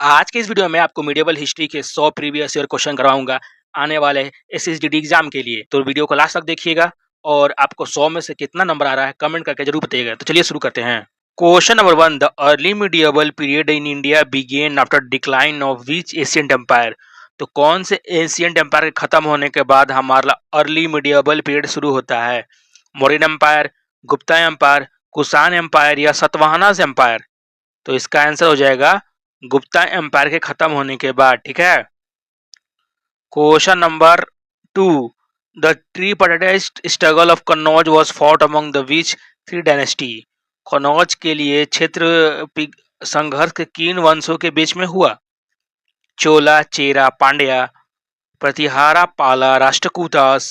आज के इस वीडियो में आपको मिडिएवल हिस्ट्री के 100 प्रीवियस ईयर क्वेश्चन करवाऊंगा आने वाले एसएसडीडी एग्जाम के लिए। तो वीडियो को लास्ट तक देखिएगा और आपको 100 में से कितना नंबर आ रहा है कमेंट करके जरूर बताइएगा। तो चलिए शुरू करते हैं। Question number 1, the early medieval period in India began after decline of which ancient empire. तो कौन से एशियंट एम्पायर के खत्म होने के बाद हमारा अर्ली मिडिएवल पीरियड शुरू होता है? Mauryan empire, Gupta empire, Kushan empire या सातवाहनास एम्पायर? तो इसका आंसर हो जाएगा गुप्ता एम्पायर के खत्म होने के बाद। ठीक है। Question number 2, the tripartite struggle of Kannauj was fought among the which three dynasty. Kannauj के लिए क्षेत्र संघर्ष के किन वंशों के बीच में हुआ? चोला, चेरा, पांड्या, प्रतिहारा, पाला, राष्ट्रकूटास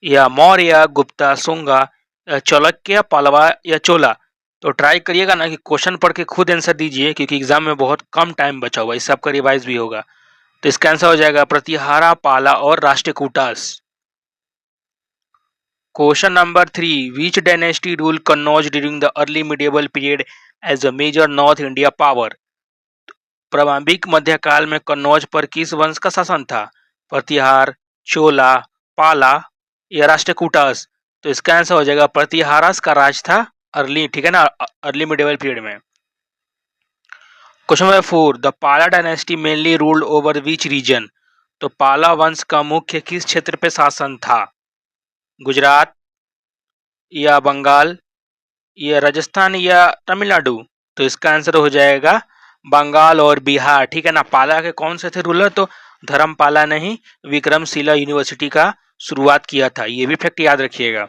या मौर्य, गुप्ता, सुंगा, चालुक्य, पल्लवा या चोला? तो ट्राई करिएगा ना कि क्वेश्चन पढ़ के खुद आंसर दीजिए, क्योंकि एग्जाम में बहुत कम टाइम बचा हुआ है, इससे आपका रिवाइज भी होगा। तो इसका आंसर हो जाएगा प्रतिहारा, पाला और Rashtrakutas. Question number 3, which dynasty rule Kannauj during the early medieval period as a major north India power. प्रारंभिक मध्यकाल में कन्नौज पर किस वंश का शासन था? प्रतिहार, चोला, पाला या राष्ट्रकूटास? तो इसका आंसर हो जाएगा प्रतिहारास का राज था अर्ली, ठीक है ना, अर्ली मिडिएवल पीरियड में। Question number 4, the Pala dynasty mainly ruled over which region. तो पाला वंश का मुख्य किस क्षेत्र पे शासन था? गुजरात या बंगाल या राजस्थान या तमिलनाडु? तो इसका आंसर हो जाएगा बंगाल और बिहार, ठीक है ना। पाला के कौन से थे रूलर? तो धर्मपाला ने ही विक्रमशिला यूनिवर्सिटी का शुरुआत किया था, ये भी फैक्ट याद रखिएगा।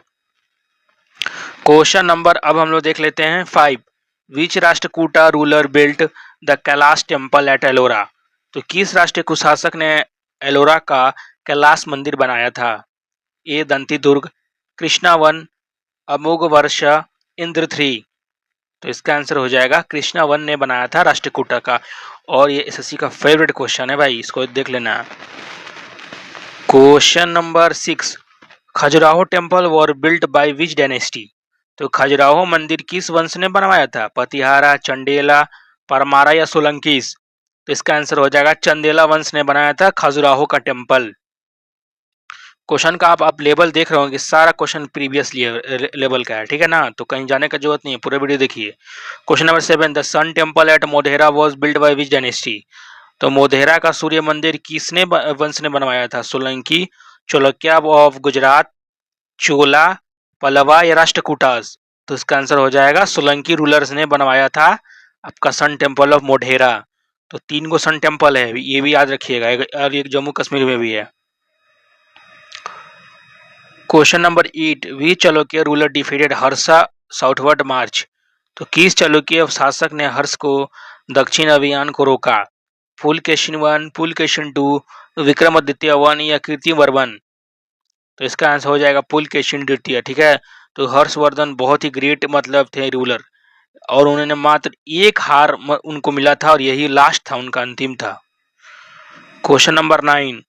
क्वेश्चन नंबर अब हम लोग देख लेते हैं 5, which Rashtrakuta ruler built the Kailash temple at Ellora. तो किस राष्ट्रीय कुशासक ने एलोरा का कैलाश मंदिर बनाया था? ए दंती दुर्ग, कृष्णावन, अमोघ वर्ष, इंद्र 3? तो इसका आंसर हो जाएगा कृष्णावन ने बनाया था राष्ट्रकूटा का। और ये एसएससी का फेवरेट क्वेश्चन है भाई, इसको देख लेना। Question number 6, Khajuraho temple were built by which dynasty. तो खजुराहो मंदिर किस वंश ने बनवाया था? प्रतिहारा, चंडेला, परमारा या सोलंकीस? तो इसका आंसर हो जाएगा चंदेला वंश ने बनाया था खजुराहो का टेम्पल। क्वेश्चन का आप लेवल देख रहे होंगे, सारा क्वेश्चन प्रीवियस लेवल का है, ठीक है ना, तो कहीं जाने का जरूरत नहीं है, पूरा वीडियो देखिए। Question number 7, the sun temple at Modhera was built by which dynasty. तो मोढेरा का सूर्य मंदिर किसने वंश ने बनवाया था? सोलंकी, चालुक्य ऑफ गुजरात, चोला, पल्लवा या राष्ट्रकूटास? तो इसका आंसर हो जाएगा सोलंकी रूलर्स ने बनवाया था आपका सन टेम्पल ऑफ मोढेरा। तो 3 गो सन टेम्पल है, ये भी याद रखिएगा, और एक जम्मू कश्मीर में भी है। Question number 8, we Chalukya ruler defeated Harsha southward march. तो किस चालुक्य शासक ने हर्ष को दक्षिण अभियान को रोका? पुलकेशिन 1, पुलकेशिन 2, विक्रमादित्य 1 या कीर्तिवर्मन? तो इसका आंसर हो जाएगा पुलकेशिन द्वितीय, ठीक है। तो हर्षवर्धन बहुत ही ग्रेट मतलब थे रूलर, और उन्होंने मात्र एक हार उनको मिला था और यही लास्ट था, उनका अंतिम था। Question number 9,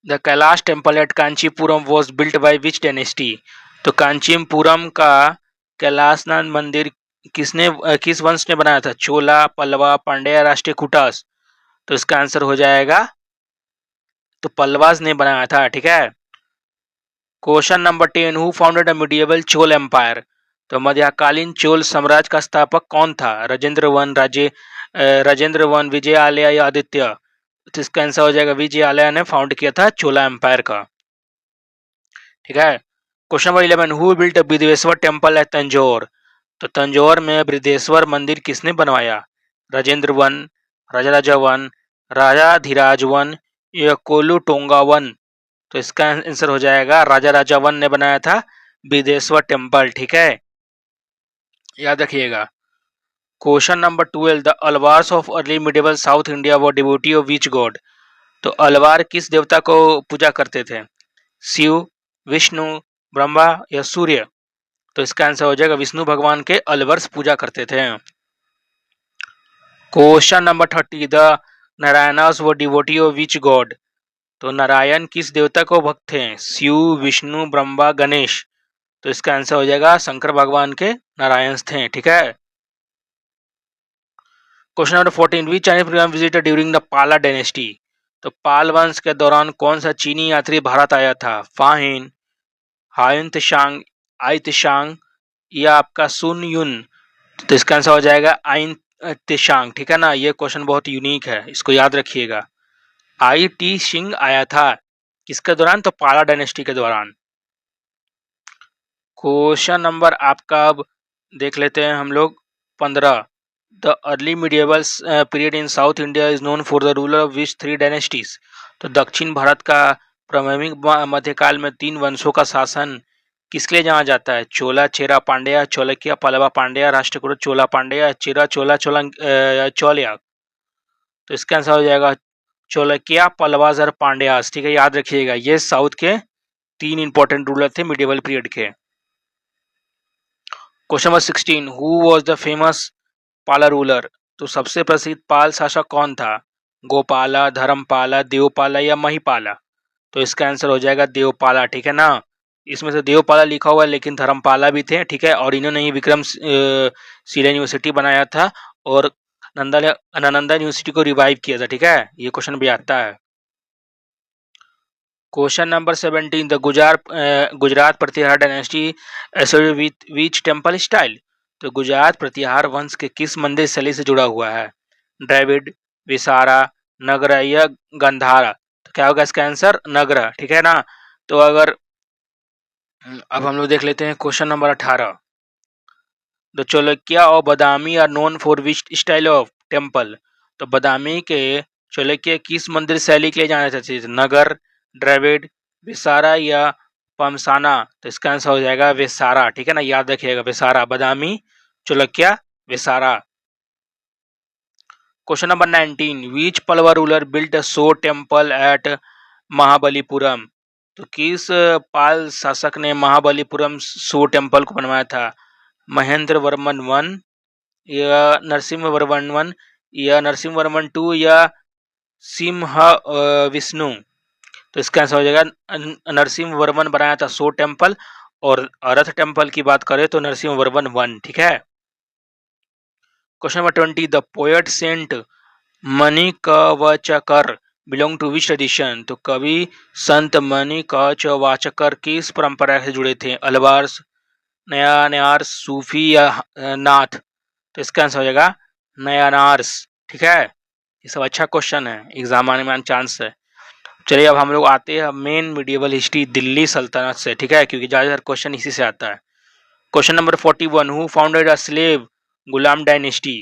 the Kailash temple eight Kanchipuram was built by which dynasty. तो कांचीपुरम का कैलाशनाथ मंदिर किस वंश ने बनाया था? चोला, पल्लवा, पांड्या, राष्ट्रकूटास? तो इसका आंसर हो जाएगा तो पल्लवास ने बनाया था, ठीक है। Question number 10, who founded a medieval Chola empire. तो मध्यकालीन चोल साम्राज्य का स्थापक कौन था? राजेंद्र वन, विजय आलय या आदित्य? तो इसका आंसर हो जाएगा विजय आलय ने फाउंड किया था चोला एम्पायर का, ठीक है। Question number 11, who built Brihadeshwara temple at Tanjore. तो तंजौर में बृहदेश्वर मंदिर किसने बनवाया? Rajendra one, Raja one, Rajadhiraja one या कोलू टोंगा वन? तो इसका आंसर हो जाएगा राजा वन ने बनाया था बृहदेश्वर टेम्पल, ठीक है, याद रखिएगा। Question number 12, the Alvars of early medieval South India were devotee of which god. तो अलवार किस देवता को पूजा करते थे? शिव, विष्णु, ब्रह्मा या सूर्य? तो इसका आंसर हो जाएगा विष्णु भगवान के अलवर्स पूजा करते थे। Question number 30, the Narayanas were devotee of which god. तो नारायण किस देवता को भक्त थे? शिव, विष्णु, ब्रह्मा, गणेश? तो इसका आंसर हो जाएगा शंकर भगवान के नारायण थे, ठीक है। Question number 14, which Chinese program visitor during the Pala dynasty. तो पाल वंश के दौरान कौन सा चीनी यात्री भारत आया था? फाहिन, हायुन त्सांग, आई त्सांग या आपका सुन युन। तो इसका आंसर हो जाएगा आइन त्सांग। ठीक है ना, ये क्वेश्चन बहुत यूनिक है, इसको याद रखिएगा। आई टी सिंह आया था किसके दौरान? तो पाला डायनेस्टी के दौरान। क्वेश्चन नंबर आपका अब देख लेते हैं हम लोग 15, the early medieval period in south India is known for the ruler of which three dynasties. तो दक्षिण भारत का प्रारंभिक मध्यकाल में 3 वंशों का शासन किसके लिए जाना जाता है? चोला, चेरा, पांड्या, चौलकिया, पल्लवा, पांड्या, राष्ट्रकूट, चोला, पांड्या, चेरा, चोला, चौलिया। तो इसका आंसर हो जाएगा चौलकिया, पल्लवाजर, पांड्यास। ठीक है, याद रखिएगा, ये साउथ के 3 इंपॉर्टेंट रूलर थे मिडिएवल पीरियड के। Question number 16, who was the famous पाला रूलर। तो सबसे प्रसिद्ध पाल शासक कौन था? गोपाला, धर्मपाला, देवपाला या महिपाला। तो इसका आंसर हो जाएगा देवपाला। ठीक है ना, इसमें से देवपाला लिखा हुआ है लेकिन धर्मपाला भी थे। ठीक है, और इन्होंने ही विक्रमशिला यूनिवर्सिटी बनाया था और नालंदा यूनिवर्सिटी को रिवाइव किया था। ठीक है, ये क्वेश्चन भी आता है। Question number 17, the Gujarat Pratihara dynasty associated with which temple style. तो गुजरात प्रतिहार वंश के किस मंदिर शैली से जुड़ा हुआ है? द्रविड़, विसारा, नगर या गंधारा। तो क्या होगा इसका आंसर? नगर। ठीक है ना, तो अगर अब हम लोग देख लेते हैं क्वेश्चन नंबर 18, द चौलकिया और Badami are known for which style of temple. तो बदामी के चौलकिया किस मंदिर शैली के लिए जाने जाते थे? नगर, द्रविड़, विसारा या पमसाना। तो इसका आंसर हो जाएगा विसारा। ठीक है ना, याद रखिएगा, Vesara, Badami, Chalukya, Vesara. Question number 19, which Pallava ruler built a shore temple at Mahabalipuram. तो किस पाल शासक ने महाबलीपुरम सो टेम्पल को बनवाया था? महेंद्र वर्मन वन या नरसिम्हा वर्मन वन या नरसिम्हा वर्मन टू या सिंह विष्णु। तो इसका आंसर हो जाएगा नरसिम्हा वर्मन बनाया था सो टेम्पल, और रथ टेम्पल की बात करें तो नरसिम्हा वर्मन वन। ठीक है। Question number 20, the poet saint Manikkavachakar belong to which tradition. तो कवि संत मणिकवचकर किस परंपरा से जुड़े थे? अलवार, नयानार्स, सूफी या नाथ। तो इसका आंसर हो जाएगा नयानार्स। ठीक है, ये सब अच्छा क्वेश्चन है, एग्जाम आने में चांस है। चलिए अब हम लोग आते हैं मेन मिडिएवल हिस्ट्री दिल्ली सल्तनत से। ठीक है, क्योंकि ज़्यादातर क्वेश्चन इसी से आता है। Question number 41, who founded a slave Ghulam dynasty.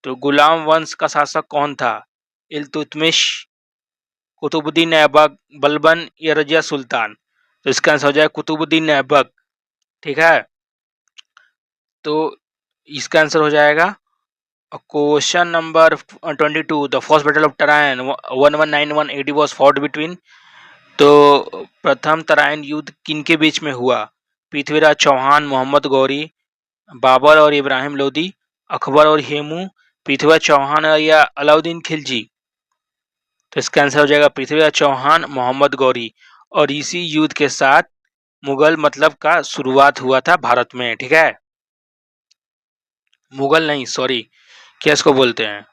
तो गुलाम वंश का शासक कौन था? इल्तुतमिश, कुतुबुद्दीन ऐबक, बलबन या रजिया सुल्तान। तो इसका आंसर हो जाएगा कुतुबुद्दीन ऐबक। ठीक है, तो इसका आंसर हो जाएगा question number 22, the first battle of Tarain 1191 AD was fought between. तो प्रथम तराइन युद्ध किनके बीच में हुआ? पृथ्वीराज चौहान, मोहम्मद गौरी, बाबर और इब्राहिम लोदी, अकबर और हेमू, पृथ्वीराज चौहान या अलाउद्दीन खिलजी। तो इसका आंसर हो जाएगा पृथ्वीराज चौहान, मोहम्मद गौरी। और इसी युद्ध के साथ मुगल मतलब का शुरुआत हुआ था भारत में। ठीक है, मुगल नहीं, सॉरी, क्या इसको बोलते हैं,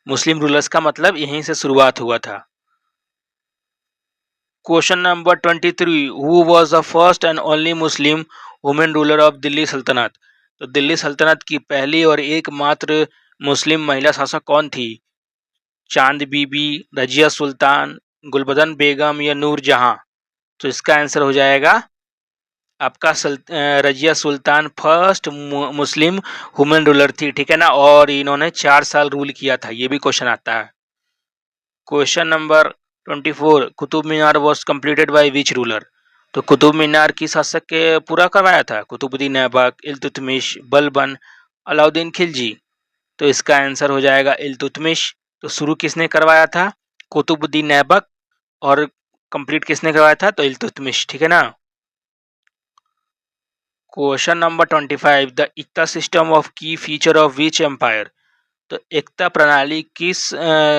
मुस्लिम रूलर्स का मतलब यहीं से शुरुआत हुआ था। Question number 23, who was the first and only Muslim women ruler of Delhi सल्तनत। तो दिल्ली सल्तनत की पहली और एकमात्र मुस्लिम महिला शासक कौन थी? चांद बीबी, रजिया सुल्तान, गुलबदन बेगम या नूर जहां। तो इसका आंसर हो जाएगा आपका Razia Sultan first Muslim women ruler थी। ठीक है ना, और इन्होंने 4 साल रूल किया था, ये भी क्वेश्चन आता है। Question number 24, Qutub Minar was completed by which ruler. तो कुतुब मीनार की शासक के पूरा करवाया था? कुतुबुद्दीन ऐबक, इल्तुतमिश, बलबन, अलाउद्दीन खिलजी। तो इसका आंसर हो जाएगा इल्तुतमिश। तो शुरू किसने करवाया था? कुतुबुद्दीन ऐबक। और कंप्लीट किसने करवाया था? तो इल्तुतमिश। ठीक है ना। Question number 25, the Ekta system of की फीचर ऑफ विच एम्पायर। तो एकता प्रणाली किस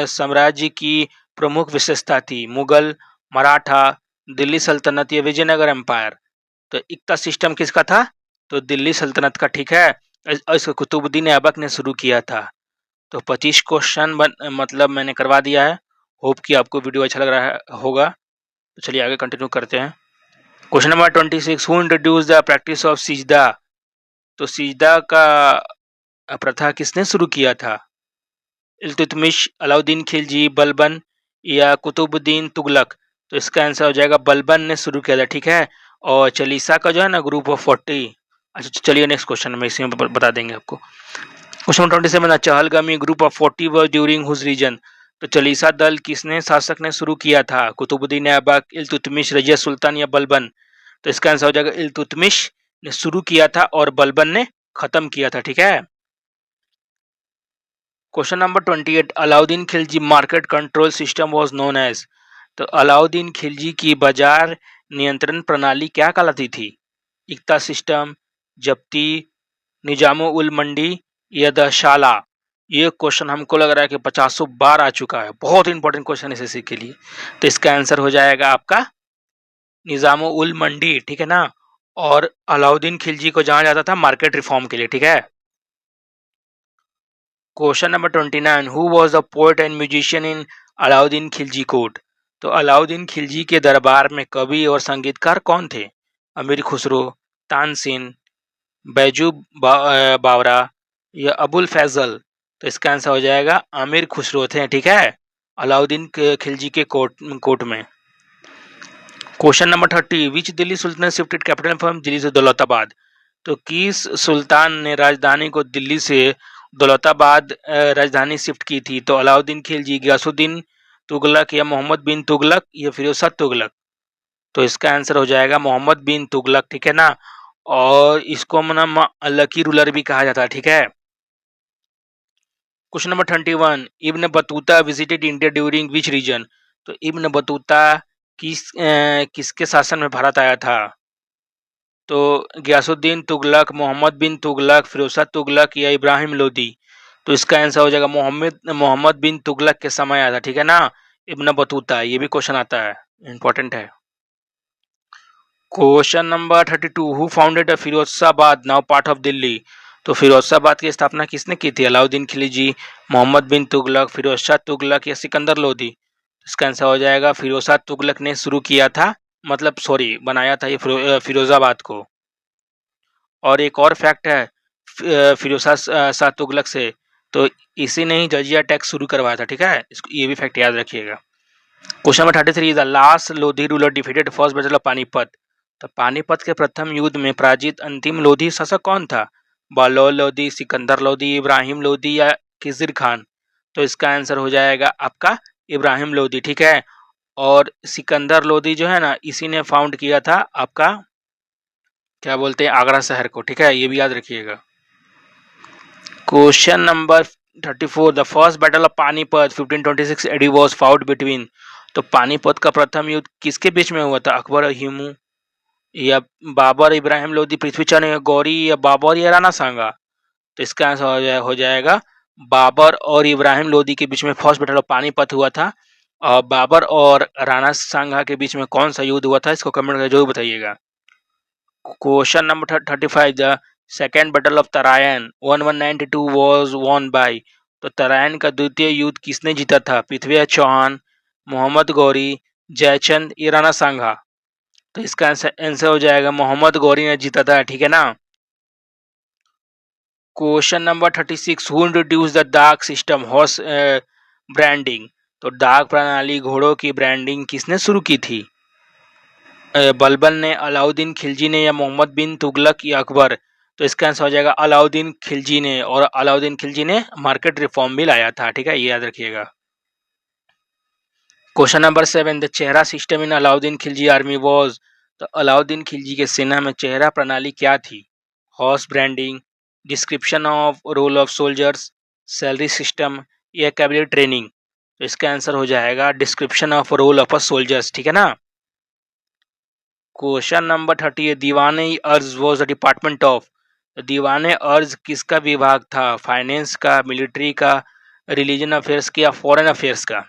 साम्राज्य की प्रमुख विशेषता थी? मुगल, मराठा, दिल्ली सल्तनत या विजयनगर एम्पायर। तो एकता सिस्टम किसका था? तो दिल्ली सल्तनत का। ठीक है, इसको कुतुबुद्दीन ऐबक ने शुरू किया था। तो 25 क्वेश्चन मतलब मैंने करवा दिया है। होप कि आपको वीडियो अच्छा लग रहा है होगा। तो चलिए आगे कंटिन्यू करते हैं। Question number 26, who introduce the practice of sijda. तो सिजदा का प्रथा किसने शुरू किया था? इल्तुतमिश, अलाउद्दीन खिलजी, बलबन या कुतुबुद्दीन तुगलक। तो इसका आंसर हो जाएगा बलबन ने शुरू किया था, ठीक है। और चलीसा का जो है ना ग्रुप ऑफ 40। अच्छा चलिए नेक्स्ट क्वेश्चन में इसी में बता देंगे आपको। Question 27, Chahalgani group of 40 was during whose region. तो चलीसा दल किसने शासक ने शुरू किया था? कुतुबुद्दीन ऐबक, इल्तुतमिश, रजिया सुल्तान या बलबन। तो इसका आंसर हो जाएगा इल्तुतमिश ने शुरू किया था और बलबन ने खत्म किया था, ठीक है। Question number 28, Alauddin Khilji market control system was known as. तो अलाउद्दीन खिलजी की बाजार नियंत्रण प्रणाली क्या कहलाती थी? इक्ता सिस्टम, जब्ती, निजामो उल मंडी या दशाला। ये क्वेश्चन हमको लग रहा है कि 50 बार आ चुका है, बहुत इंपॉर्टेंट क्वेश्चन है एसएससी के लिए। तो इसका आंसर हो जाएगा आपका निजामो उल मंडी, ठीक है ना। और अलाउद्दीन खिलजी को जाना जाता था मार्केट रिफॉर्म के लिए, ठीक है। Question number 29, who was the poet and musician in Alauddin Khilji court. तो अलाउद्दीन खिलजी के दरबार में कवि और संगीतकार कौन थे? अमीर खुसरो, तानसेन, बैजू बावरा या अबुल फैजल। तो इसका आंसर हो जाएगा आमिर खुसरो थे, ठीक है, अलाउद्दीन खिलजी के कोर्ट में। Question number 30, which Delhi Sultan shifted capital from Delhi से दौलताबाद। तो किस सुल्तान ने राजधानी को दिल्ली से दौलताबाद राजधानी शिफ्ट की थी? तो अलाउद्दीन खिलजी, गयासुद्दीन तुगलक या मोहम्मद बिन तुगलक या फिरोज शाह तुगलक। तो इसका आंसर हो जाएगा मोहम्मद बिन तुगलक, ठीक है ना। और इसको लकी रूलर भी कहा जाता है, ठीक है। Question number 31, Ibn Battuta visited India during which region. तो इब्न बतूता किसके शासन में भारत आया था? तो गयासुद्दीन तुगलक, मोहम्मद बिन तुगलक, फिरोज शाह तुगलक या इब्राहिम लोदी। तो इसका आंसर हो जाएगा मोहम्मद बिन तुगलक के समय आया था, ठीक है ना, इब्न बतूता। ये भी क्वेश्चन आता है, इंपॉर्टेंट है। Question number 32, who founded Firozabad now part of Delhi. तो फिरोजाबाद की स्थापना किसने की थी? अलाउद्दीन खिलजी, मोहम्मद बिन तुगलक, फिरोज शाह तुगलक या सिकंदर लोदी। इसका आंसर हो जाएगा फिरोज शाह तुगलक ने शुरू किया था, मतलब सॉरी बनाया था ये फिरोजाबाद को। और एक और फैक्ट है फिरोज शाह तुगलक से, तो इसी ने ही जजिया टैक्स शुरू करवाया था, ठीक है, इसको ये भी फैक्ट याद रखिएगा। Question number 33, the last Lodhi ruler defeated first battle of Panipat. तो पानीपत के प्रथम युद्ध में पराजित अंतिम लोधी शासक कौन था? बहलोल लोधी, सिकंदर लोधी, इब्राहिम लोधी या खिजिर खान। तो इसका आंसर हो जाएगा आपका इब्राहिम लोधी, ठीक है। और सिकंदर लोधी जो है ना, इसी ने फाउंड किया था आपका क्या बोलते हैं आगरा शहर को, ठीक है, ये भी याद रखिएगा। Question number 34, the first battle of Panipat 1526 AD was fought between. तो पानीपत का प्रथम युद्ध किसके बीच में हुआ था? अकबर और हिमू या बाबर इब्राहिम लोधी पृथ्वीचंद गौरी या बाबर या राणा सांगा। तो इसका आंसर हो जाएगा बाबर और इब्राहिम लोधी के बीच में फर्स्ट बैटल ऑफ पानीपत हुआ था। और बाबर और राणा सांगा के बीच में कौन सा युद्ध हुआ था, इसको कमेंट करके जरूर बताइएगा। Question number 35, the second battle of Tarain 1192 was won by. तो तरायन का द्वितीय युद्ध किसने जीता था? पृथ्वी चौहान, मोहम्मद गौरी, जयचंद या राणा सांगा। तो इसका आंसर हो जाएगा मोहम्मद गौरी ने जीता था, ठीक है ना। Question number 36, who introduce the डाक सिस्टम हॉर्स ब्रांडिंग। तो डाक प्रणाली घोड़ों की ब्रांडिंग किसने शुरू की थी? बलबन ने, अलाउद्दीन खिलजी ने या मोहम्मद बिन तुगलक या अकबर। तो इसका आंसर हो जाएगा अलाउद्दीन खिलजी ने, और अलाउद्दीन खिलजी ने मार्केट रिफॉर्म भी लाया था, ठीक है, ये याद रखिएगा। क्वेश्चन नंबर 7, द चेहरा system in Alauddin Khilji army was. तो अलाउद्दीन खिलजी के सेना में चेहरा प्रणाली क्या थी? Horse branding, description of roll of soldiers, salary system या कैबिनेट ट्रेनिंग। तो इसका आंसर हो जाएगा description of roll of a soldiers, ठीक है ना। क्वेश्चन नंबर 30, दीवाने अर्ज वॉज द डिपार्टमेंट ऑफ। दीवाने अर्ज किसका विभाग था? फाइनेंस का, मिलिट्री का, रिलीजन अफेयर्स का या फॉरेन अफेयर्स का।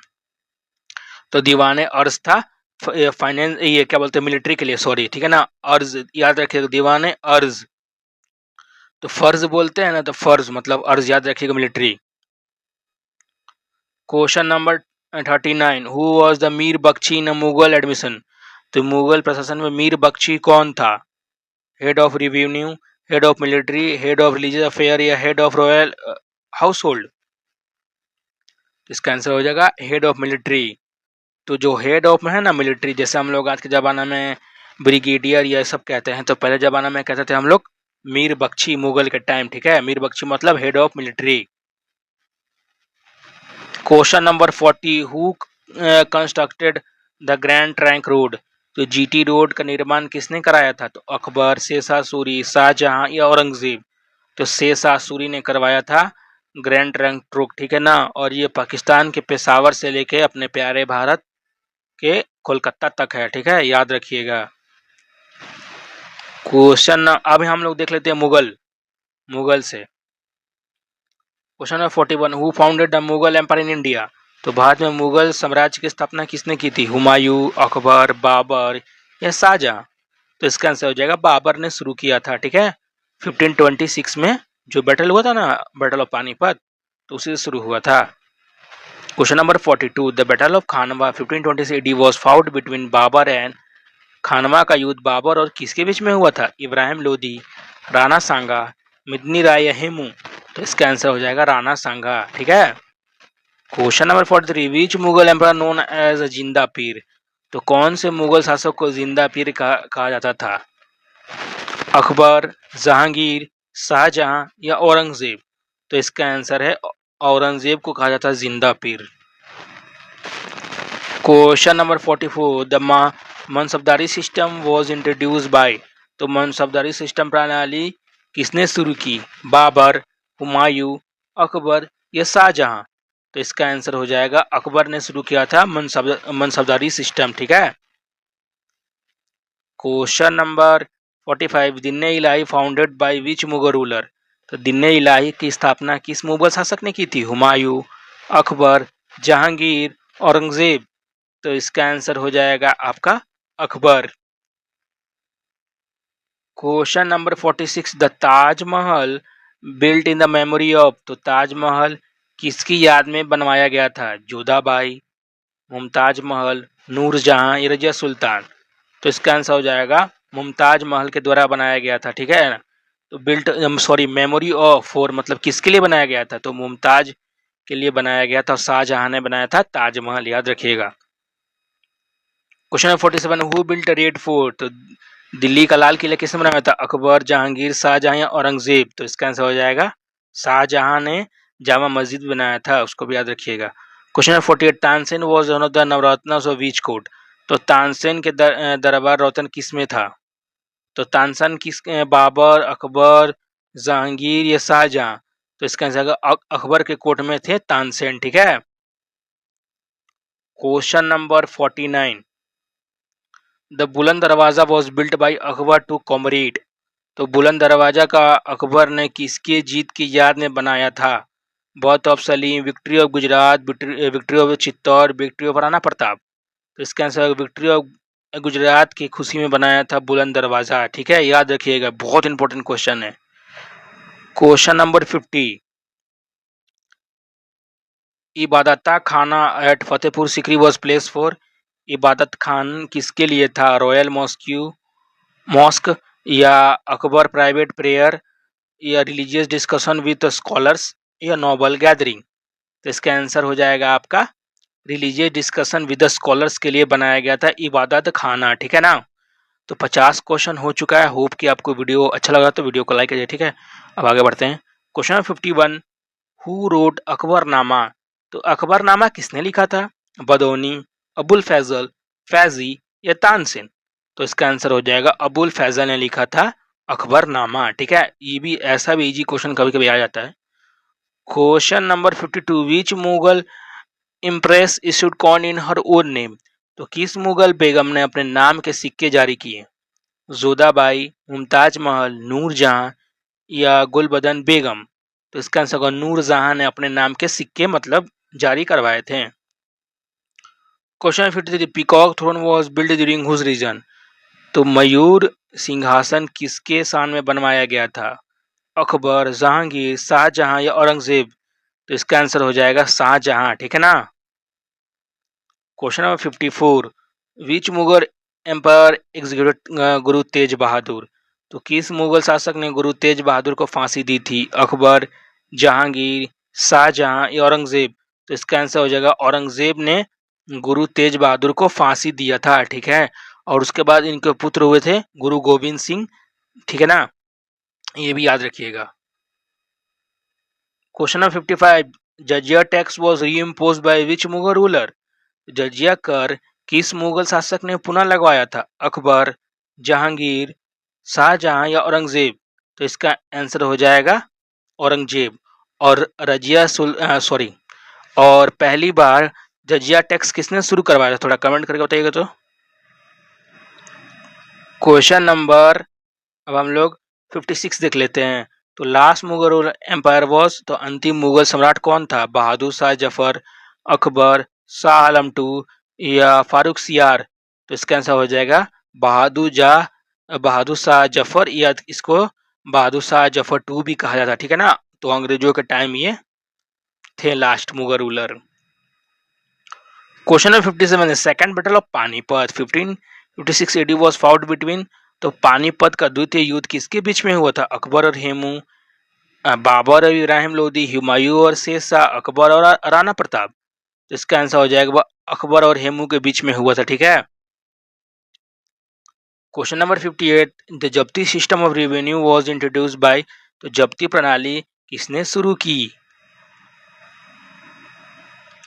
तो दीवाने अर्ज था फाइनेंस, ये क्या बोलते हैं मिलिट्री के लिए, सॉरी, ठीक है ना। अर्ज याद रखिएगा, दीवाने अर्ज। तो फर्ज बोलते हैं ना, तो फर्ज मतलब अर्ज याद रखिएगा military. Question number 39, who was the Mir Bakshi in Mughal administration? तो मुगल प्रशासन में मीर बख्शी कौन था? Head of revenue, head of military, head of religious affair या head of royal household? इसका आंसर हो जाएगा हेड ऑफ मिलिट्री। तो जो हेड ऑफ में है ना मिलिट्री, जैसे हम लोग आज के ज़माना में ब्रिगेडियर ये सब कहते हैं, तो पहले ज़माना में कहते थे हम लोग मीर बख्शी मुगल के टाइम, ठीक है। मीर बख्शी मतलब head of military. Question number 40, who constructed the grand trunk road? तो जीटी रोड का निर्माण किसने कराया था? तो अकबर, शेरशाह सूरी, शाहजहां या औरंगजेब? तो शेरशाह सूरी ने करवाया था ग्रैंड ट्रंक रोड, ठीक है ना। और ये पाकिस्तान के पेशावर से लेके अपने प्यारे भारत के कोलकाता तक है, ठीक है, याद रखिएगा। क्वेश्चन अभी हम लोग देख लेते हैं मुगल से। Question number 41, who founded the Mughal empire in India? तो भारत में मुगल साम्राज्य की स्थापना किसने की थी? हुमायूं, अकबर, बाबर या शाहजहां? तो इसका आंसर हो जाएगा बाबर ने शुरू किया था, ठीक है। 1526 में जो बैटल हुआ था ना, बैटल ऑफ पानीपत, तो उसी से शुरू हुआ था। Question number 42, the battle of Khanwa 1526 AD was fought between Babur and? Khanwa का युद्ध बाबर और किसके बीच में हुआ था? इब्राहिम लोदी, राणा सांगा, मिदनी राय या हेमू? तो इसका आंसर हो जाएगा राणा सांगा, ठीक है। क्वेश्चन नंबर 43, विच मुगल एम्परर नोन एज जिंदा पीर? तो कौन से मुगल शासक को जिंदा पीर कहा जाता था? अकबर, जहांगीर, शाहजहां या औरंगजेब? तो इसका आंसर है औरंगजेब को कहा जाता है जिंदा पीर। Question number 44, the मनसबदारी system was introduce by? तो मनसबदारी सिस्टम प्रणाली किसने शुरू की? बाबर, हुमायूं, अकबर या शाहजहां? तो इसका आंसर हो जाएगा अकबर ने शुरू किया था मनसबदारी सिस्टम, ठीक है। Question number 45, Din-i Ilahi founded by which Mughal ruler? तो दिन्ने इलाही की स्थापना किस मुगल शासक ने की थी? हुमायूं, अकबर, जहांगीर, औरंगजेब? तो इसका आंसर हो जाएगा आपका Akbar. Question number 46, the Taj Mahal built in the memory of? तो ताजमहल किसकी याद में बनवाया गया था? जोधाबाई, मुमताज महल, नूरजहां या रजिया सुल्तान? तो इसका आंसर हो जाएगा मुमताज महल के द्वारा बनाया गया था, ठीक है। तो बिल्ट मेमोरी ऑफ फॉर मतलब किसके लिए बनाया गया था? तो मुमताज के लिए बनाया गया था। शाहजहां ने बनाया था ताजमहल, याद रखिएगा। Question number 47, who built red fort? तो दिल्ली का लाल किला किसने बनाया था? अकबर, जहांगीर, शाहजहां या औरंगजेब? तो इसका आंसर हो जाएगा शाहजहां ने जामा मस्जिद बनाया था, उसको भी याद रखिएगा। Question number 48, Tansen was one of the navratnas of which court? तो तानसेन के दरबार रौतन किस में था? तो तानसेन किस बाबर, अकबर, जहांगीर या शाहजहां? तो इसका आंसर अकबर के कोर्ट में थे तानसेन, ठीक है। Question number 49, the Buland Darwaza was built by Akbar to commemorate? तो बुलंद दरवाजा का अकबर ने किसके जीत की याद में बनाया था? Birth of Salim, victory of Gujarat, victory of Chittor, victory of Rana Pratap? तो इसका आंसर विक्ट्री ऑफ गुजरात की खुशी में बनाया था बुलंद दरवाजा, ठीक है, याद रखिएगा, बहुत इंपॉर्टेंट क्वेश्चन है। Question number 50, Ibadat Khana at Fatehpur Sikri was place for? Ibadat Khana किसके लिए था? रॉयल मॉस्क या अकबर प्राइवेट प्रेयर या रिलीजियस डिस्कशन विद स्कॉलर्स या नोबल गैदरिंग? तो इसका आंसर हो जाएगा आपका रिलीजियस डिस्कशन विद स्कॉलर्स के लिए बनाया गया था इबादत खाना, ठीक है ना। तो 50 क्वेश्चन हो चुका है। होप कि आपको वीडियो अच्छा लगा तो वीडियो को लाइक कीजिए, ठीक है। अब आगे बढ़ते हैं। Question 51, who wrote Akbarnama? तो अकबरनामा किसने लिखा था? बदौनी, अबुल फैजल, फैजी या तानसेन? तो इसका आंसर हो जाएगा अबुल फैजल ने लिखा था अकबरनामा, ठीक है। ये भी ऐसा भी इजी क्वेश्चन कभी कभी आ जाता है। Question number 52, which Mughal impress issued coin in her own name? तो किस मुगल बेगम ने अपने नाम के सिक्के जारी किए? जोधाबाई, मुमताज महल, नूरजहां या गुलबदन बेगम? तो इसका आंसर होगा नूरजहां ने अपने नाम के सिक्के मतलब जारी करवाए थे। Question 53, peacock throne was build during whose region? तो मयूर सिंहासन किसके शान में बनवाया गया था? अकबर, जहांगीर, शाहजहां या औरंगजेब? तो इसका आंसर हो जाएगा शाहजहां, ठीक है ना। क्वेश्चन नंबर 54, विच मुगल एम्पायर एग्जीक्यूटेड गुरु तेज बहादुर। तो किस मुगल शासक ने गुरु तेज बहादुर को फांसी दी थी? अकबर, जहांगीर, शाहजहां या औरंगजेब। तो इसका आंसर हो जाएगा औरंगजेब ने गुरु तेज बहादुर को फांसी दिया था, ठीक है। और उसके बाद इनके पुत्र हुए थे गुरु गोविंद सिंह, ठीक है ना, ये भी याद रखिएगा। Question number 55, jizya tax was reimposed by which Mughal ruler. Jizya कर किस मुगल शासक ने पुनः लगवाया था? अकबर, जहांगीर, शाहजहां या औरंगजेब। तो इसका आंसर हो जाएगा औरंगजेब। और सॉरी, और पहली बार जजिया टैक्स किसने शुरू करवाया था? थोड़ा कमेंट करके बताइएगा। तो क्वेश्चन नंबर, अब हम लोग 56 देख लेते हैं। तो लास्ट मुगल एम्पायर वॉज, तो अंतिम मुगल सम्राट कौन था? बहादुर शाह जफर, अकबर, शाह आलम टू या फारूक सियार। तो इसका आंसर हो जाएगा बहादुर शाह जफर, या इसको बहादुर शाह जफर टू भी कहा जाता है, ठीक है ना। तो अंग्रेजों के टाइम ये थे last Mughal ruler. Question number 57, second battle of Panipat 1556 AD was fought between. तो पानीपत का द्वितीय युद्ध किसके बीच में हुआ था? अकबर और हेमू, बाबर और इब्राहिम लोदी, हुमायूं और शेर शाह, अकबर और राणा प्रताप। तो इसका आंसर हो जाएगा अकबर और हेमू के बीच में हुआ था, ठीक है। क्वेश्चन नंबर 58, द जब्ती system of revenue was introduced by. तो जब्ती प्रणाली किसने शुरू की?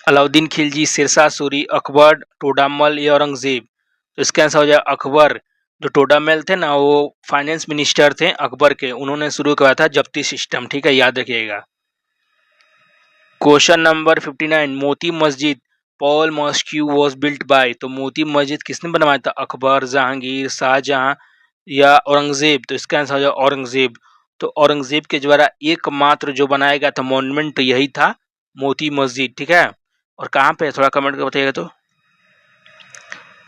अलाउद्दीन खिलजी, शेरशाह सूरी, अकबर, टोडामल या औरंगजेब। तो इसका आंसर हो जाएगा अकबर। जो टोडामल थे ना, वो फाइनेंस मिनिस्टर थे अकबर के, उन्होंने शुरू किया था जब्ती सिस्टम, ठीक है, याद रखिएगा। Question number 59, Moti Masjid Paul mosque was built bye. तो मोती मस्जिद किसने बनवाया था? अकबर, जहांगीर, शाहजहां या औरंगजेब। तो इसका आंसर हो जाएगा औरंगजेब। तो औरंगजेब के द्वारा एकमात्र जो बनाया गया था मॉन्यूमेंट, यही था मोती मस्जिद, ठीक है। और कहाँ पे, थोड़ा कमेंट कर बताइएगा। तो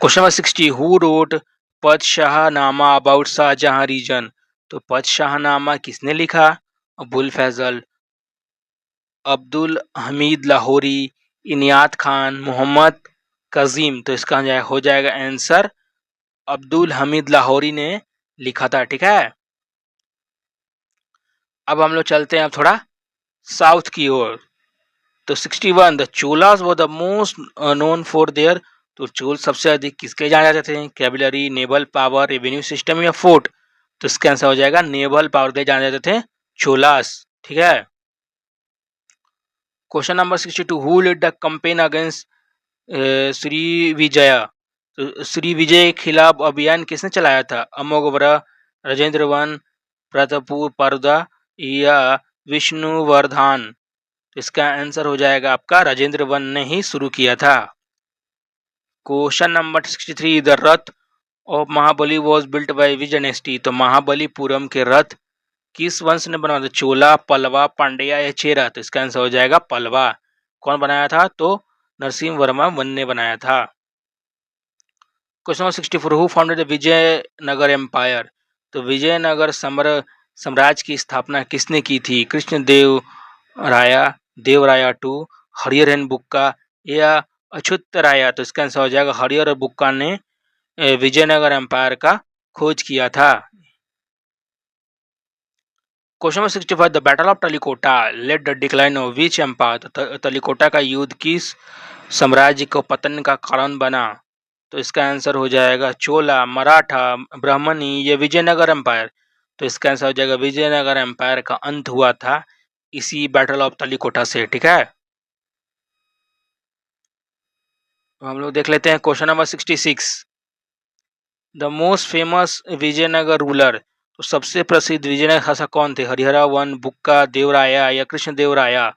question number 60, who wrote Padshahnama about Shahjahan reign. तो पदशाहनामा किसने लिखा? अबुल फैजल, अब्दुल हमीद लाहौरी, इनियात खान, मोहम्मद कजीम। तो इसका हो जाएगा आंसर अब्दुल हमीद लाहौरी ने लिखा था, ठीक है। अब हम लोग चलते हैं अब थोड़ा साउथ की ओर। तो 61, the Cholas were the most known for their. तो चोल सबसे अधिक किसके जाने जाते थे? कैबिलरी, नेवल पावर, रेवेन्यू सिस्टम या फोर्ट। तो इसका आंसर हो जाएगा नेवल पावर के जाने जाते थे चोलास, ठीक है। Question number 62, who lead the campaign against Shri Vijaya. तो श्री विजय के खिलाफ अभियान किसने चलाया था? अमोघवरा, राजेंद्र वन, प्रतापपुर परदा या विष्णुवर्धन। तो इसका आंसर हो जाएगा आपका राजेंद्र वन ने ही शुरू किया था। Question number 63, the Rath of Mahabali was built by which dynasty. तो महाबलीपुरम के रथ किस वंश ने बनाया था? चोला, पल्लवा, पांड्या या चेरा। तो इसका आंसर हो जाएगा पल्लवा। कौन बनाया था? तो नरसिंह वर्मा वन ने बनाया था। Question number 64, who founded the Vijayanagara empire. तो विजयनगर साम्राज्य की स्थापना किसने की थी? कृष्णदेव राया, देवराया टू, हरिहरन बुक्का या अछूत राया। तो इसका आंसर हो जाएगा हरिहर बुक्का ने विजयनगर एम्पायर का खोज किया था। Question number 65, the battle of Talikota led the decline of which empire. तो टलीकोटा का युद्ध किस साम्राज्य को पतन का कारण बना? तो इसका आंसर हो जाएगा चोला, मराठा, ब्राह्मणी या विजयनगर एम्पायर। तो इसका आंसर हो जाएगा विजयनगर एम्पायर का अंत हुआ था इसी बैटल ऑफ तलीकोटा से, ठीक है। हम लोग देख लेते हैं question number 66, the most famous Vijayanagara ruler. तो सबसे प्रसिद्ध विजयनगर शासक कौन थे? हरिहरा वन, बुक्का, देवराया या कृष्णदेवराया।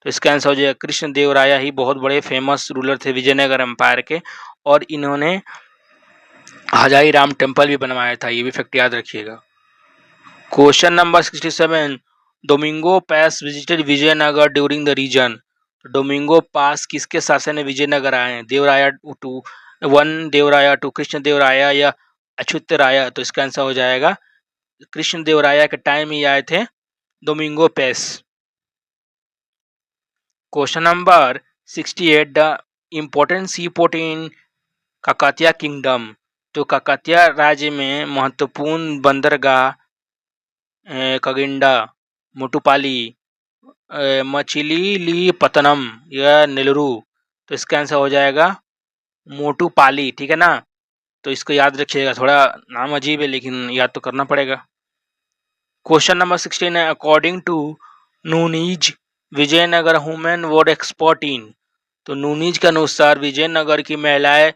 तो इसका आंसर हो जाएगा कृष्णदेवराया ही बहुत बड़े फेमस रूलर थे विजयनगर एम्पायर के, और इन्होंने हजारी राम टेम्पल भी बनवाया था, ये भी फैक्ट याद रखिएगा। Question number 67, Domingo Paes visited Vijayanagara during the reign. Domingo Paes किसके शासन में विजयनगर आए हैं? Devaraya two one, Devaraya two, Krishna Devaraya या अच्युत राया। तो इसका आंसर हो जाएगा कृष्ण देवराया के टाइम ही आए थे Domingo Paes. Question number 68, the important sea port in Kakatiya kingdom. तो काकातिया राज्य में महत्वपूर्ण बंदरगाह कगिंडा, मुटुपाली, मछलीलीपत्तनम या नेलरू। तो इसका आंसर हो जाएगा मोटूपाली, ठीक है ना। तो इसको याद रखिएगा, थोड़ा नाम अजीब है लेकिन याद तो करना पड़ेगा। क्वेश्चन नंबर 16 है, according to Nuniz Vijayanagara women were expert in. तो नूनीज के अनुसार विजयनगर की महिलाएं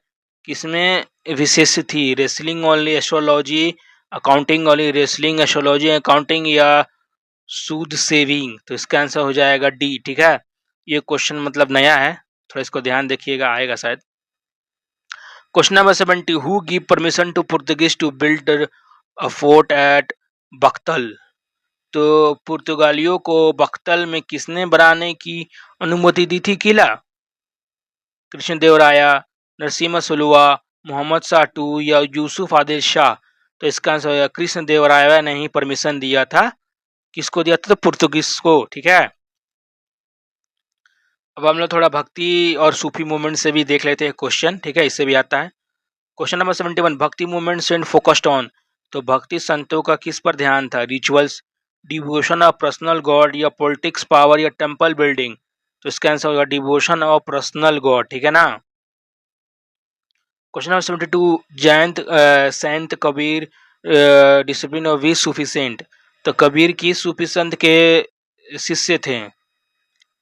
किसमें विशेष थी? Wrestling only, astrology, accounting only, wrestling, astrology, accounting या सूद सेविंग। तो इसका आंसर हो जाएगा डी, ठीक है। ये क्वेश्चन मतलब नया है, थोड़ा इसको ध्यान देखिएगा, आएगा शायद। Question number 70, who give permission to Portuguese to build a fort at Bhatkal. तो पुर्तगालियों को बख्तल में किसने बनाने की अनुमति दी थी किला? कृष्णदेवराया, नरसिम्हा सुलुवा, मोहम्मद शाह II या यूसुफ आदिल शाह। तो इसका आंसर कृष्णदेवराया ने ही परमिशन दिया था। किसको दिया था? तो पुर्तगीज को, ठीक है। अब हम लोग थोड़ा भक्ति और सूफी मूवमेंट से भी देख लेते हैं क्वेश्चन, ठीक है, इससे भी आता है। क्वेश्चन नंबर 71, भक्ति मूवमेंट एंड फोकस्ड ऑन। तो भक्ति संतों का किस पर ध्यान था? Rituals, devotion of personal God या पॉलिटिक्स, पावर या टेम्पल बिल्डिंग। तो इसका आंसर होगा डिवोशन ऑफ पर्सनल गॉड, ठीक है ना। क्वेश्चन नंबर 72, जयंत Sant Kabir discipline of we Sufi saint. तो कबीर की सूफी संत के शिष्य थे?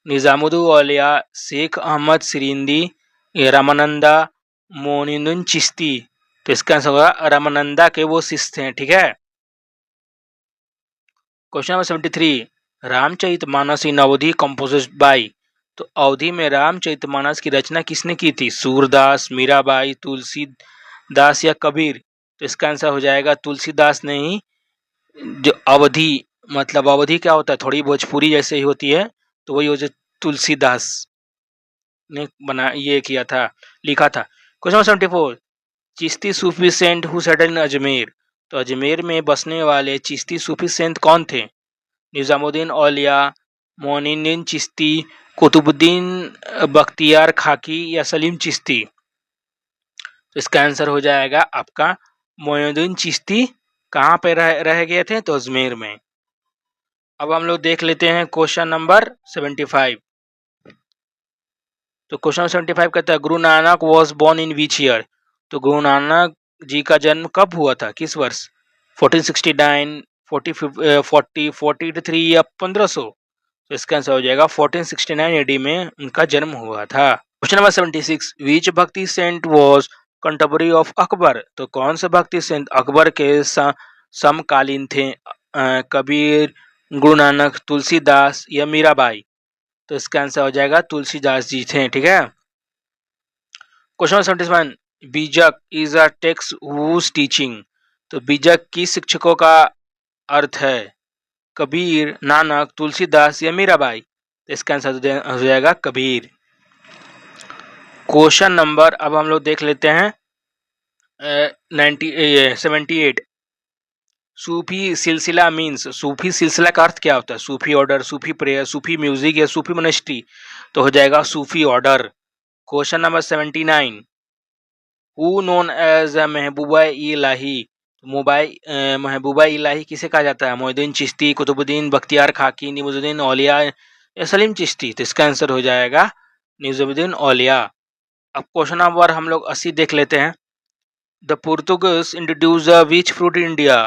निजामुद्दीन औलिया, शेख अहमद सिरिंदी, रामानंदा, मोइनुद्दीन चिश्ती। तो इसका आंसर होगा रामानंदा के वो शिष्य थे, ठीक है। क्वेश्चन नंबर 73, रामचरितमानस इन अवधि कंपोज्ड बाय। तो अवधि में रामचरितमानस की रचना किसने की थी? सूरदास, मीराबाई, तुलसीदास या कबीर। तो इसका आंसर हो जाएगा तुलसीदास ने ही। जो अवधि मतलब अवधि क्या होता है? थोड़ी भोजपुरी जैसे ही होती है, तो वही हो जो तुलसीदास ने बना ये किया था, लिखा था। Question number 74, Chishti Sufi saint who settle in Ajmer. तो अजमेर में बसने वाले चिश्ती सूफी सेंट कौन थे? निजामुद्दीन औलिया, मोइनुद्दीन चिश्ती, कुतुबुद्दीन बख्तियार खाकी या सलीम चिश्ती। तो इसका आंसर हो जाएगा आपका मोइनुद्दीन चिश्ती। कहाँ पे रह गए थे? तो अजमेर में। अब हम लोग देख लेते हैं क्वेश्चन नंबर 75। तो क्वेश्चन 75 कहता है, Guru Nanak was born in which year. तो गुरु नानक जी का जन्म कब हुआ था, किस वर्ष? 1469, 4043 या 1500। तो इसका आंसर हो जाएगा 1469 एडी में उनका जन्म हुआ था। Question number 76, which Bhakti saint was contemporary of Akbar. तो कौन से भक्ति सेंट अकबर के समकालीन थे? कबीर, गुरु नानक, तुलसीदास या मीराबाई। तो इसका आंसर हो जाएगा तुलसीदास जी थे, ठीक है। Question number 71, Bijak is a text whose teaching. तो बीजक की शिक्षकों का अर्थ है? कबीर, नानक, तुलसीदास या मीराबाई। तो इसका आंसर हो जाएगा कबीर। क्वेश्चन नंबर अब हम लोग देख लेते हैं 78, सूफी सिलसिला मीन्स। सूफी सिलसिला का अर्थ क्या होता है? Sufi order, Sufi prayer, Sufi music या सूफी मोनेस्ट्री। तो हो जाएगा Sufi order. Question number 79, who known as Mahbooba Ilahi. Mahbooba Ilahi किसे कहा जाता है? मोइनुद्दीन चिश्ती, कुतुबुद्दीन बख्तियार खाकी, निजामुद्दीन औलिया या सलीम चिश्ती। तो इसका आंसर हो जाएगा निजामुद्दीन औलिया। अब क्वेश्चन नंबर हम लोग 80 देख लेते हैं। The Portuguese introduce the which fruit in India.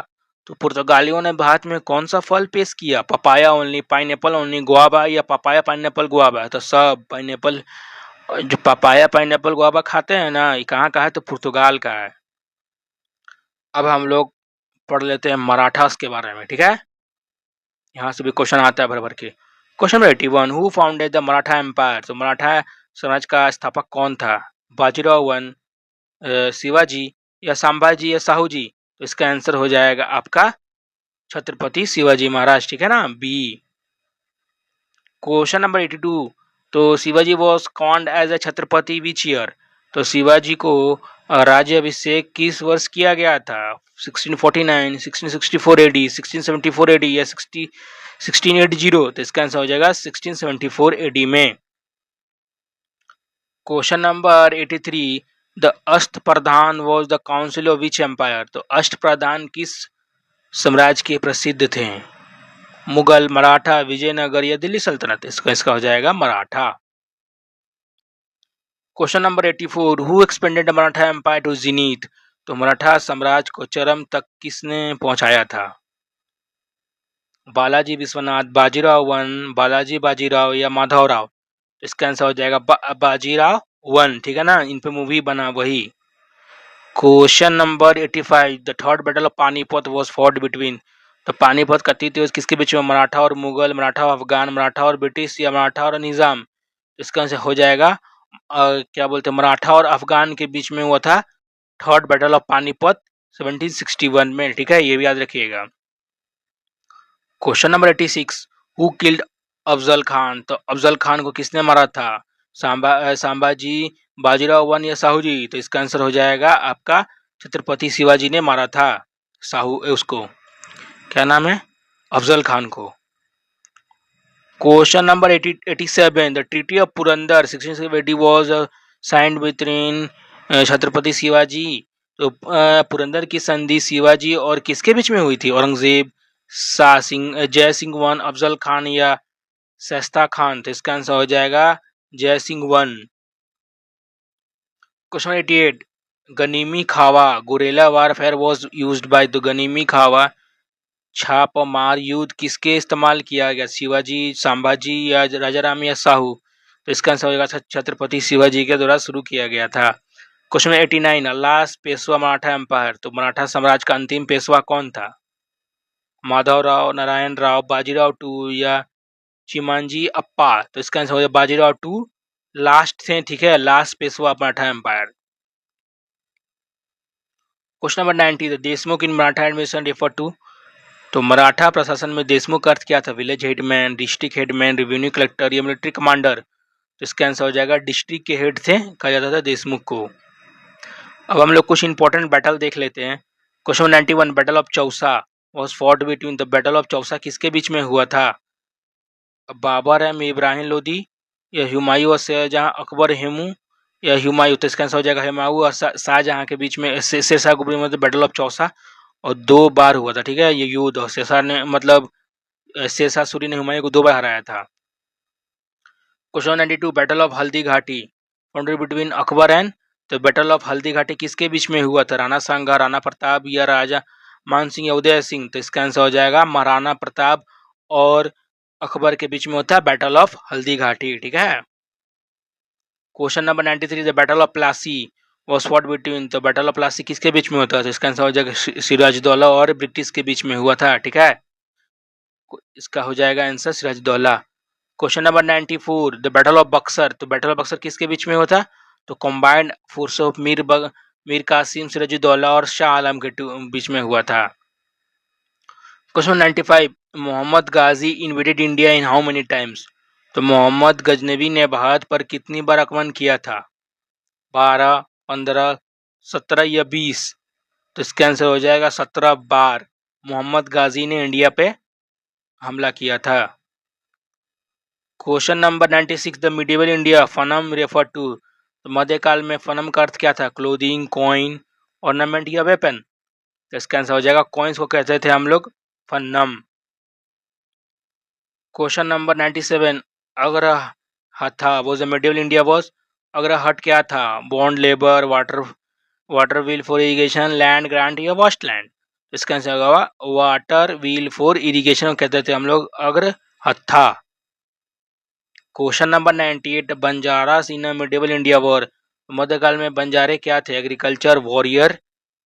तो पुर्तगालियों ने भारत में कौन सा फल पेश किया? Papaya only, pineapple only, guava या पपाया पाइनएप्पल गुआवा। तो सब पाइनएप्पल, जो पपाया पाइनएप्पल गुआवा खाते हैं ना, ये कहाँ का है? तो पुर्तगाल का है। अब हम लोग पढ़ लेते हैं मराठास के बारे में, ठीक है। यहाँ से भी क्वेश्चन आता है भर भर के। Question number 81, who founded the Maratha empire. तो मराठा साम्राज्य का स्थापक कौन था? बाजीराव वन, शिवाजी या संभाजी या साहू जी। तो इसका आंसर हो जाएगा आपका छत्रपति शिवाजी महाराज, ठीक है ना, बी। क्वेश्चन नंबर 82, तो Shivaji was crowned as a Chhatrapati which year. तो शिवाजी को राज्याभिषेक किस वर्ष किया गया था? 1649, 1664 एडी, 1674 एडी या 1680। तो इसका आंसर हो जाएगा 1674 एडी में। Question number 83, the Ashtapradhan was the council of which empire? तो अष्टप्रधान किस साम्राज्य के प्रसिद्ध थे? मुगल, मराठा, विजयनगर या दिल्ली सल्तनत? इसका हो जाएगा Maratha. Question number 84, who expanded Maratha empire to zenith? तो मराठा साम्राज्य को चरम तक किसने पहुंचाया था? बालाजी विश्वनाथ, बाजीराव वन, बालाजी बाजीराव या माधवराव? इसका आंसर हो जाएगा बाजीराव वन, ठीक है ना, इन पे मूवी बना वही। Question number 85, the third battle of Panipat was fought between? तो पानीपत का तृतीय युद्ध किसके बीच में? मराठा और मुगल, मराठा और अफगान, मराठा और ब्रिटिश या मराठा और निजाम? इसका आंसर हो जाएगा क्या बोलते हैं, मराठा और अफगान के बीच में हुआ था थर्ड बैटल ऑफ पानीपत 1761 में, ठीक है, ये भी याद रखिएगा। Question number 86, who killed Afzal Khan? तो अफजल खान को किसने मारा था? सांबाजी, बाजीराव वन या साहू जी? तो इसका आंसर हो जाएगा आपका छत्रपति शिवाजी ने मारा था साहू उसको, क्या नाम है, अफजल खान को। Question number 87, the treaty of Purandar 1680 was signed between Chhatrapati Shivaji? तो पुरंदर की संधि शिवाजी और किसके बीच में हुई थी? औरंगजेब, शाह सिंह, जय सिंह वन, अफजल खान या शस्ता खान? तो इसका आंसर हो जाएगा जय Singh one. Question 88, Ganimi Kava guerrilla warfare was used by? The Ganimi Kava छापमार युद्ध किसके इस्तेमाल किया गया? शिवाजी, संभाजी या राजा राम या साहू? तो इसका आंसर होगा छत्रपति शिवाजी के द्वारा शुरू किया गया था। Question 89, last Peshwa Maratha empire? तो मराठा साम्राज्य का अंतिम पेशवा कौन था? माधवराव, नारायण राव, बाजीराव टू या चिमांजी अप्पा? तो इसका आंसर हो जाएगा बाजीराव टू लास्ट थे, ठीक है, last Peshwa Maratha empire. Question number 90, the Deshmukh in Maratha administration refer to? तो मराठा प्रशासन में देशमुख का अर्थ क्या था? Village headman, district headman, revenue collector या मिलिट्री कमांडर? तो इसका आंसर हो जाएगा डिस्ट्रिक्ट के हेड थे, कहा जाता था देशमुख को। अब हम लोग कुछ इंपॉर्टेंट बैटल देख लेते हैं। Question 91, battle of Chausa was fought between? The battle of Chausa किसके बीच में हुआ था? बाबर एम इब्राहिम लोदी या हुमायूं और शाहजहां, अकबर हेमू या हुमायूं? तो इसका आंसर हो जाएगा हुमायूं और शाहजहां के बीच में, शेरशाह के बीच में बैटल ऑफ चौसा, और 2 बार हुआ था, ठीक है, ये युद्ध, और शेरशाह ने मतलब शेरशाह सूरी ने हुमायूं को 2 बार हराया था। Question 92, battle of Haldi Ghati founded between Akbar and? तो बैटल ऑफ हल्दी घाटी किसके बीच में हुआ था? राणा सांगा, राणा प्रताप या राजा मान सिंह या उदय सिंह? तो इसका आंसर हो जाएगा महाराणा प्रताप और अकबर के बीच में होता है बैटल ऑफ हल्दी घाटी, ठीक है। Question number 93, the battle of Plassey was fought between? तो बैटल ऑफ प्लासी किसके बीच में होता है? तो इसका आंसर हो जाएगा सिराजुद्दौला और ब्रिटिश के बीच में हुआ था, ठीक है, इसका हो जाएगा answer Sirajuddaula. Question number 94, the battle of Buxar? तो बैटल ऑफ बक्सर किसके बीच में होता? तो combined force of Mir Qasim, Sirajuddaula और शाह आलम के बीच में हुआ था। Question 95, Mohammad Ghazi invaded India in how many times? तो मोहम्मद गजनबी ने भारत पर कितनी बार आक्रमण किया था? 12, 15, 17 या 20? तो इसका आंसर हो जाएगा 17 बार मोहम्मद गाजी ने इंडिया पे हमला किया था। Question number 96, the medieval India fanam refer to? तो मध्यकाल में फनम का अर्थ क्या था? क्लोथिंग, कॉइन, ऑर्नामेंट या वेपन? तो इसका आंसर हो जाएगा कॉइन्स को कहते थे हम लोग fanam. Question number 97, Agrahatta was the medieval India was? Agrahatta क्या था? Bond, labour, water wheel for irrigation, land grant या वास्ट लैंड? इसका आंसर होगा वाटर व्हील फॉर इरिगेशन कहते थे हम लोग Agrahatta. Question number 98, Banjaras in medieval India were? मध्यकाल में बंजारे क्या थे? एग्रीकल्चर, वॉरियर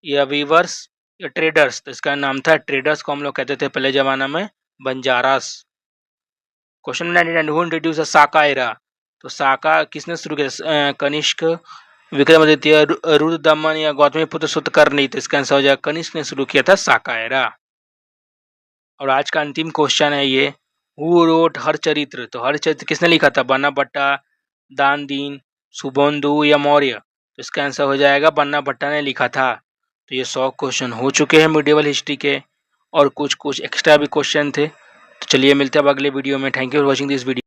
या वीवर्स या ट्रेडर्स? तो इसका नाम था ट्रेडर्स, को हम लोग कहते थे पहले जमाना में Banjaras. Question 99, who introduce the Saka era? तो साका किसने शुरू किया? कनिष्क, विक्रमादित्य, रुद्रदमन या गौतमीपुत्र सुतकर्णी? तो इसका आंसर हो जाएगा कनिष्क ने शुरू किया था साका एरा। और आज का अंतिम क्वेश्चन है ये, हु रोट हरचरित्र? तो हरचरित्र किसने लिखा था? बन्ना भट्टा, दान दीन, सुबोधु या मौर्य? तो इसका आंसर हो जाएगा बन्ना भट्टा ने लिखा था। तो ये 100 क्वेश्चन हो चुके हैं मिडिवल हिस्ट्री के, और कुछ एक्स्ट्रा भी क्वेश्चन थे। तो चलिए मिलते हैं अब अगले वीडियो में। Thank you for watching this video.